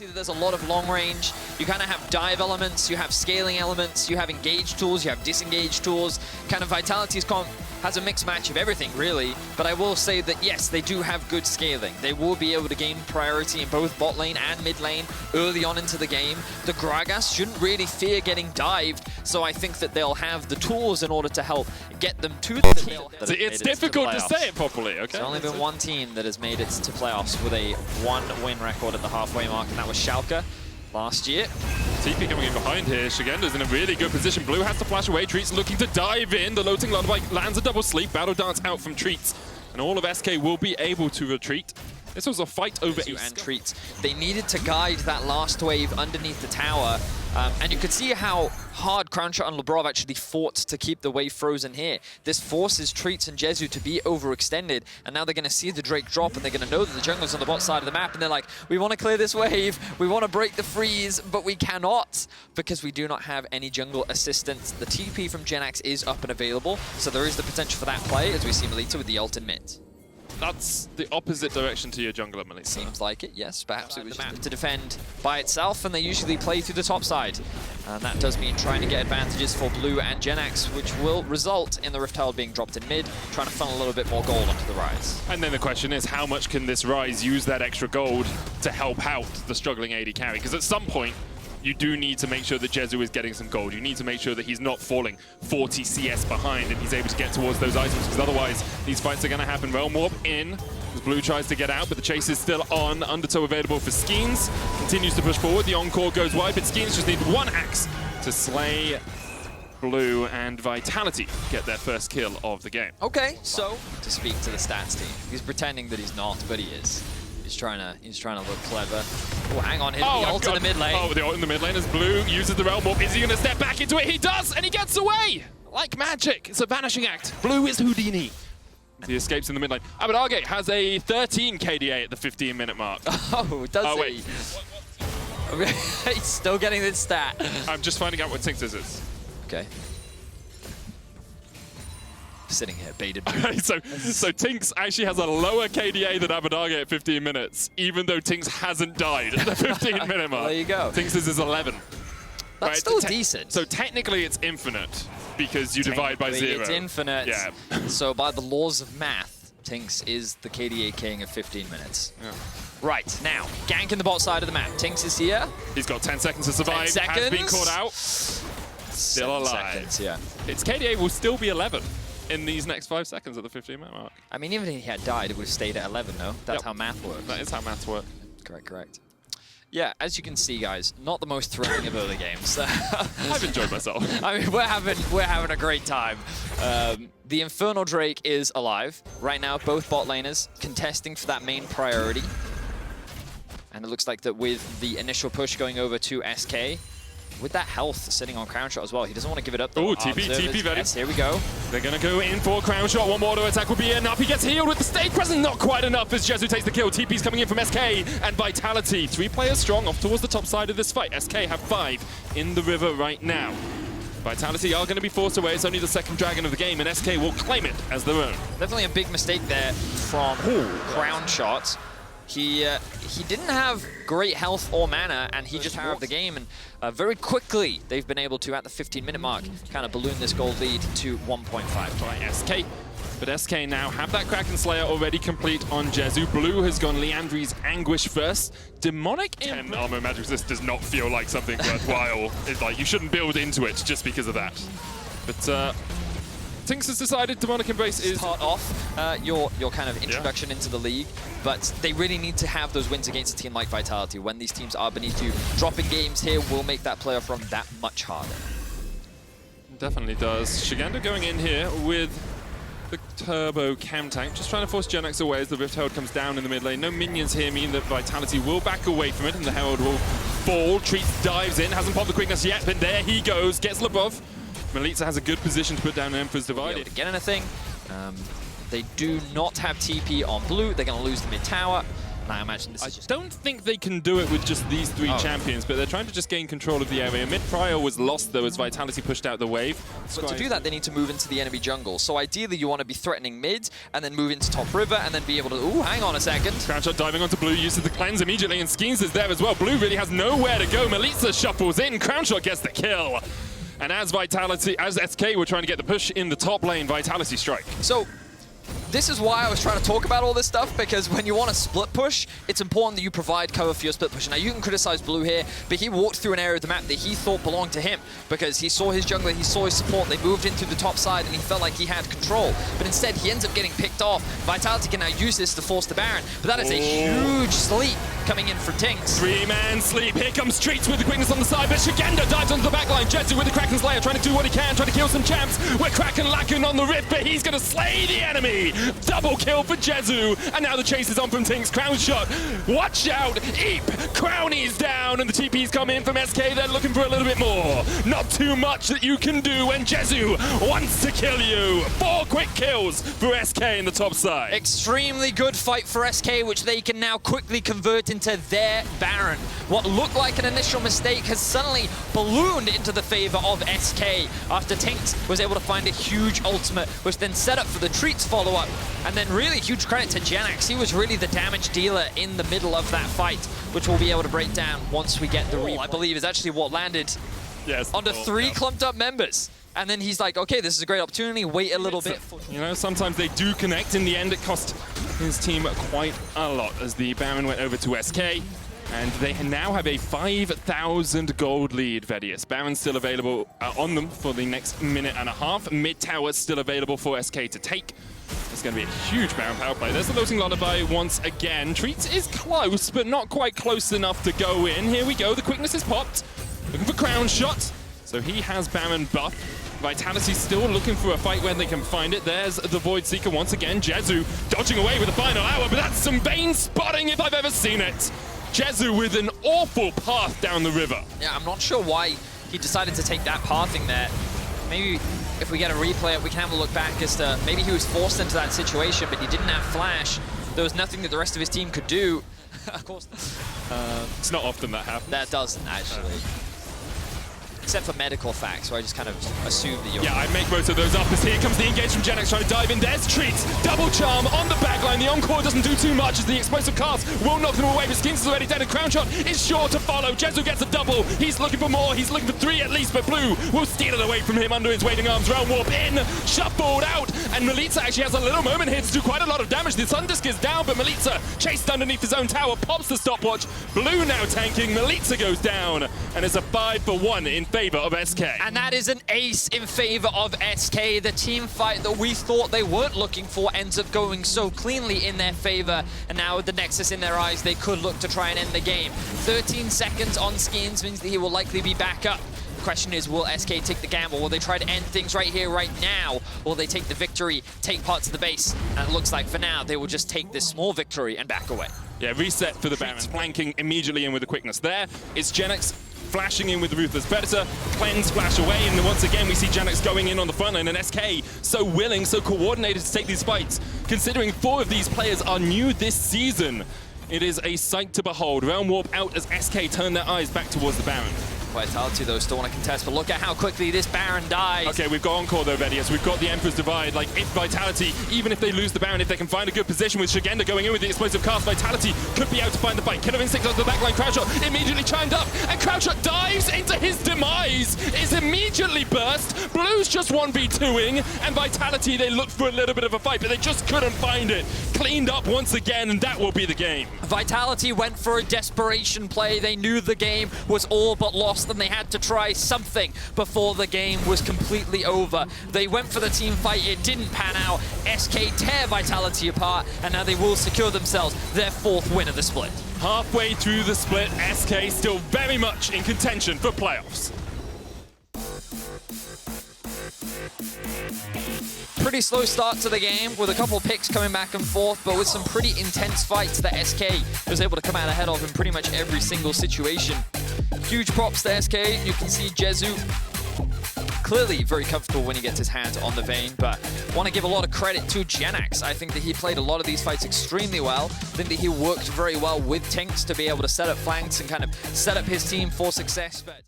see that there's a lot of long range. You kind of have dive elements, you have scaling elements, you have engage tools, you have disengage tools. Kind of Vitality's comp has a mixed match of everything, really. But I will say that, yes, they do have good scaling. They will be able to gain priority in both bot lane and mid lane early on into the game. The Gragas shouldn't really fear getting dived, so I think that they'll have the tools in order to help get them to the team. It's difficult to say it properly, okay? There's only been one team that has made it to playoffs with a 1-win record at the halfway mark, and that was Schalke last year. TP coming in behind here. Szygenda's in a really good position. Blue has to flash away. Treatz looking to dive in. The loading Lullaby lands a double sleep. Battle dance out from Treatz. And all of SK will be able to retreat. This was a fight over Jezu and Treatz. They needed to guide that last wave underneath the tower. And you could see how hard Cronwshot and Labrov actually fought to keep the wave frozen here. This forces Treatz and Jezu to be overextended, and now they're going to see the Drake drop, and they're going to know that the jungle's on the bot side of the map, and they're like, we want to clear this wave, we want to break the freeze, but we cannot, because we do not have any jungle assistance. The TP from Jenax is up and available, so there is the potential for that play, as we see Milica with the ult in mid. That's the opposite direction to your jungler, Milica. Seems like it, yes. Perhaps it was the map to defend by itself, and they usually play through the top side. And that does mean trying to get advantages for Blue and Jenax, which will result in the Rift Herald being dropped in mid, trying to funnel a little bit more gold onto the Ryze. And then the question is, how much can this Ryze use that extra gold to help out the struggling AD carry? Because at some point, you do need to make sure that Jezu is getting some gold. You need to make sure that he's not falling 40 CS behind and he's able to get towards those items, because otherwise these fights are going to happen. Realm Warp in, as Blue tries to get out, but the chase is still on. Undertow available for Skeanz. Continues to push forward. The encore goes wide, but Skeanz just need one axe to slay Blue and Vitality get their first kill of the game. Okay, so to speak to the stats team, he's pretending that he's not, but he is. He's trying to look clever. Oh, hang on, hit the ult in the mid lane. Oh, the ult in the mid lane as Blue uses the Realm Warp. Is he going to step back into it? He does, and he gets away! Like magic, it's a vanishing act. Blue is Houdini. He escapes in the mid lane. Abadarge has a 13 KDA at the 15-minute mark. Oh, does he? Wait. He's still getting this stat. I'm just finding out what Tynx is. Okay. Sitting here, baited. so Tynx actually has a lower KDA than Abadarge at 15 minutes, even though Tynx hasn't died at the 15-minute mark. There you go. Tynx's is 11. That's right? still decent. So technically it's infinite, because you divide by 0. It's infinite. Yeah. So by the laws of math, Tynx is the KDA king of 15 minutes. Yeah. Right, now, gank in the bot side of the map. Tynx is here. He's got 10 seconds to survive. 10 seconds. Has been caught out. Still alive. Seconds, yeah. Its KDA will still be 11 in these next 5 seconds at the 15-minute mark. I mean, even if he had died, it would have stayed at 11, no? That's how math works. That is how maths work. Correct. Yeah, as you can see, guys, not the most thrilling of early games. I've enjoyed myself. I mean, we're having a great time. The Infernal Drake is alive. Right now, both bot laners contesting for that main priority. And it looks like that with the initial push going over to SK, with that health sitting on Cronwshot as well, he doesn't want to give it up. Oh, TP Vedius. Yes, here we go. They're going to go in for Cronwshot. One more auto attack will be enough. He gets healed with the stage presence. Not quite enough as Jezu takes the kill. TP's coming in from SK and Vitality. 3 players strong off towards the top side of this fight. SK have 5 in the river right now. Vitality are going to be forced away. It's only the second dragon of the game, and SK will claim it as their own. Definitely a big mistake there from Cronwshot. He didn't have great health or mana, and he just powered the game, and very quickly they've been able to, at the 15-minute mark, kind of balloon this gold lead to 1.5. By SK. But SK now have that Kraken Slayer already complete on Jezu. Blue has gone Liandry's Anguish first. Demonic 10 armor magic resist does not feel like something worthwhile. It's like you shouldn't build into it just because of that. But Tynx has decided Demonic Embrace is part off your kind of introduction into the league, but they really need to have those wins against a team like Vitality. When these teams are beneath you, dropping games here will make that playoff run that much harder. Definitely does. Szygenda going in here with the Turbo Cam Tank, just trying to force Jenax away as the Rift Herald comes down in the mid lane. No minions here mean that Vitality will back away from it, and the Herald will fall. Treatz dives in, hasn't popped the quickness yet, but there he goes, gets Labrov. Milica has a good position to put down an Emperor's Divided. To get anything. They do not have TP on Blue. They're going to lose the mid tower. And I imagine this is just... I don't think they can do it with just these three champions, but they're trying to just gain control of the area. Mid-prior was lost, though, as Vitality pushed out the wave. But to do that, they need to move into the enemy jungle. So ideally, you want to be threatening mid, and then move into top river, and then be able to... Ooh, hang on a second. Cronwshot diving onto Blue, uses the cleanse immediately, and Skeanz is there as well. Blue really has nowhere to go. Milica shuffles in, Cronwshot gets the kill. And as SK were trying to get the push in the top lane, Vitality strike. So, this is why I was trying to talk about all this stuff, because when you want to split push, it's important that you provide cover for your split push. Now, you can criticize Blue here, but he walked through an area of the map that he thought belonged to him, because he saw his jungler, he saw his support, they moved in through the top side, and he felt like he had control. But instead, he ends up getting picked off. Vitality can now use this to force the Baron, but that is a huge sleep coming in for Tynx. Three-man sleep. Here comes Treatz with the quickness on the side, but Szygenda dives onto the backline. Jezu with the Kraken's Lair, trying to do what he can, trying to kill some champs. We're Kraken lacking on the rift, but he's going to slay the enemy. Double kill for Jezu, and now the chase is on from Tynx. Cronwshot, watch out, Eep, Crownie's down, and the TP's come in from SK. They're looking for a little bit more. Not too much that you can do when Jezu wants to kill you. 4 quick kills for SK in the top side. Extremely good fight for SK, which they can now quickly convert into their Baron. What looked like an initial mistake has suddenly ballooned into the favor of SK after Tynx was able to find a huge ultimate, which then set up for the Treatz follow-up. And then really huge credit to Jenax. He was really the damage dealer in the middle of that fight, which we'll be able to break down once we get the replay. I believe is actually what landed onto 3 clumped up members. And then he's like, okay, this is a great opportunity, wait a little bit. You know, sometimes they do connect. In the end, it cost his team quite a lot as the Baron went over to SK. And they now have a 5,000 gold lead, Vedius. Baron's still available on them for the next minute and a half. Mid-tower still available for SK to take. It's going to be a huge Baron power play. There's the Losing Lullaby once again. Treatz is close, but not quite close enough to go in. Here we go. The quickness is popped. Looking for Cronwshot. So he has Baron buff. Vitality still looking for a fight when they can find it. There's the Void Seeker once again. Jezu dodging away with the final hour, but that's some Vayne spotting if I've ever seen it. Jezu with an awful path down the river. Yeah, I'm not sure why he decided to take that pathing there. Maybe if we get a replay, we can have a look back as to maybe he was forced into that situation, but he didn't have flash. There was nothing that the rest of his team could do. Of course. It's not often that happens. That doesn't, actually. Except for medical facts, where I just kind of assume that you're... Yeah, I make most of those up as here comes the engage from Jenax trying to dive in. There's Treatz, double charm on the backline. The encore doesn't do too much as the explosive cast will knock them away, but Skeanz is already dead and Cronwshot is sure to follow. Jezu gets a double. He's looking for more. He's looking for 3 at least, but Blue will steal it away from him under his waiting arms. Realm Warp in, shuffled out, and Milica actually has a little moment here to do quite a lot of damage. The Sun Disc is down, but Milica chased underneath his own tower, pops the stopwatch. Blue now tanking. Milica goes down, and it's a 5-for-1 in favor of SK. And that is an ace in favor of SK. The team fight that we thought they weren't looking for ends up going so cleanly in their favor. And now with the Nexus in their eyes, they could look to try and end the game. 13 seconds on Skeanz means that he will likely be back up. The question is, will SK take the gamble? Will they try to end things right here, right now? Or will they take the victory, take parts of the base? And it looks like for now, they will just take this small victory and back away. Yeah, reset for the Baron. Flanking immediately in with the quickness. There is Jenax flashing in with the Ruthless Predator. Cleanse flash away, and then once again we see Jenax going in on the front line, and SK so willing, so coordinated to take these fights. Considering 4 of these players are new this season, it is a sight to behold. Realm Warp out as SK turn their eyes back towards the Baron. Vitality, though, still want to contest, but look at how quickly this Baron dies. Okay, we've got Encore, though, Vedius. We've got the Emperor's Divide. Like, if Vitality, even if they lose the Baron, if they can find a good position with Szygenda going in with the explosive cast, Vitality could be out to find the fight. Killer Instinct onto the backline. Cronwshot immediately chimed up, and Cronwshot dives into his demise. Is immediately burst. Blue's just 1v2ing, and Vitality, they looked for a little bit of a fight, but they just couldn't find it. Cleaned up once again, and that will be the game. Vitality went for a desperation play. They knew the game was all but lost, and they had to try something before the game was completely over. They went for the team fight. It didn't pan out. SK tear Vitality apart, and now they will secure themselves their 4th win of the split. Halfway through the split, SK still very much in contention for playoffs. Pretty slow start to the game with a couple of picks coming back and forth, but with some pretty intense fights that SK was able to come out ahead of in pretty much every single situation. Huge props to SK. You can see Jezu clearly very comfortable when he gets his hands on the Vayne, but want to give a lot of credit to Jenax. I think that he played a lot of these fights extremely well. I think that he worked very well with Tynx to be able to set up flanks and kind of set up his team for success. But